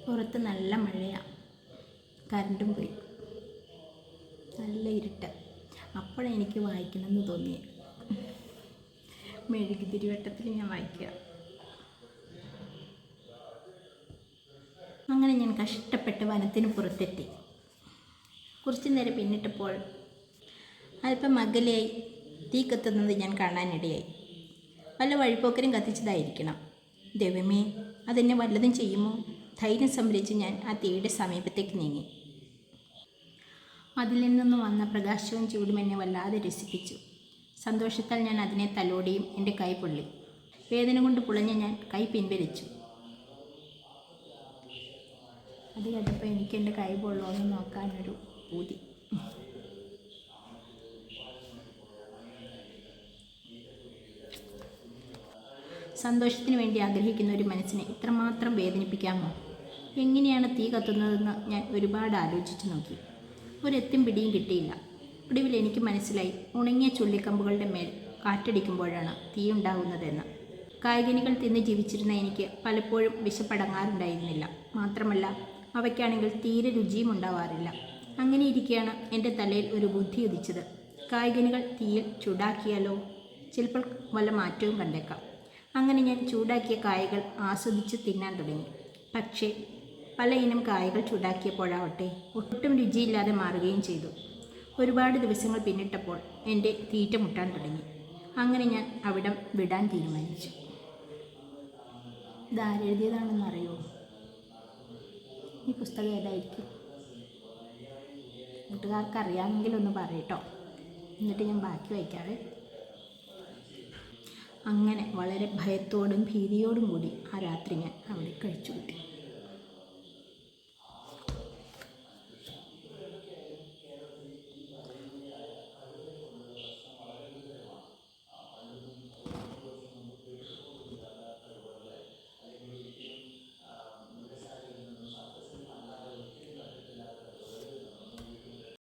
പുറത്ത് നല്ല മഴയാണ്, കറണ്ടും പോയി, നല്ല ഇരുട്ട്. അപ്പോഴെനിക്ക് വായിക്കണമെന്ന് തോന്നിയത്. മെഴുകുതിരിവട്ടത്തിൽ ഞാൻ വായിക്കുക. അങ്ങനെ ഞാൻ കഷ്ടപ്പെട്ട് വനത്തിന് പുറത്തെത്തി. കുറച്ചു നേരം പിന്നിട്ടപ്പോൾ അല്പം അകലെയായി തീ കത്തുന്നത് ഞാൻ കാണാനിടയായി. വല്ല വഴിപോക്കരും കത്തിച്ചതായിരിക്കണം. ദൈവമേ, അതെന്നെ വല്ലതും ചെയ്യുമോ? ധൈര്യം സംഭരിച്ച് ഞാൻ ആ തീയുടെ സമീപത്തേക്ക് നീങ്ങി. അതിൽ നിന്നും വന്ന പ്രകാശവും ചൂടും എന്നെ വല്ലാതെ രസിപ്പിച്ചു. സന്തോഷത്താൽ ഞാൻ അതിനെ തലോടിയും എൻ്റെ കൈ പൊള്ളി. വേദന കൊണ്ട് പുളഞ്ഞ ഞാൻ കൈ പിൻവലിച്ചു. അത് കേട്ടപ്പോൾ എനിക്ക് എൻ്റെ കൈ പൊള്ളുമെന്ന് നോക്കാനൊരു പൂതി. സന്തോഷത്തിന് വേണ്ടി ആഗ്രഹിക്കുന്ന ഒരു മനസ്സിനെ ഇത്രമാത്രം വേദനിപ്പിക്കാമോ? എങ്ങനെയാണ് തീ കത്തുന്നതെന്ന് ഞാൻ ഒരുപാട് ആലോചിച്ചു നോക്കി. ഒരെത്തും പിടിയും കിട്ടിയില്ല. ഒടുവിൽ എനിക്ക് മനസ്സിലായി, ഉണങ്ങിയ ചുള്ളിക്കമ്പുകളുടെ മേൽ കാറ്റടിക്കുമ്പോഴാണ് തീയുണ്ടാകുന്നതെന്ന്. കായ്കനികൾ തിന്ന് ജീവിച്ചിരുന്ന എനിക്ക് പലപ്പോഴും വിശപ്പടങ്ങാറുണ്ടായിരുന്നില്ല. മാത്രമല്ല, അവയ്ക്കാണെങ്കിൽ തീരെ രുചിയും ഉണ്ടാവാറില്ല. അങ്ങനെ ഇരിക്കെയാണ് എൻ്റെ തലയിൽ ഒരു ബുദ്ധി ഉദിച്ചത്. കായ്കനികൾ തീയിൽ ചൂടാക്കിയാലോ? ചിലപ്പോൾ വല്ല മാറ്റവും കണ്ടേക്കാം. അങ്ങനെ ഞാൻ ചൂടാക്കിയ കായകൾ ആസ്വദിച്ച് തിന്നാൻ തുടങ്ങി. പക്ഷേ പല ഇനം കായകൾ ചൂടാക്കിയപ്പോഴാവട്ടെ ഒട്ടും രുചിയില്ലാതെ മാറുകയും ചെയ്തു. ഒരുപാട് ദിവസങ്ങൾ പിന്നിട്ടപ്പോൾ എൻ്റെ തീറ്റ മുട്ടാൻ തുടങ്ങി. അങ്ങനെ ഞാൻ അവിടം വിടാൻ തീരുമാനിച്ചു. ഇതാരെഴുതിയതാണെന്നറിയോ? ഈ പുസ്തകം ഏതായിരിക്കും? കൂട്ടുകാർക്ക് അറിയാമെങ്കിലൊന്ന് പറയട്ടോ, എന്നിട്ട് ഞാൻ ബാക്കി വായിക്കാവേ. അങ്ങനെ വളരെ ഭയത്തോടും ഭീതിയോടും കൂടി ആ രാത്രി ഞാൻ അവിടെ കഴിച്ചു കൂട്ടി.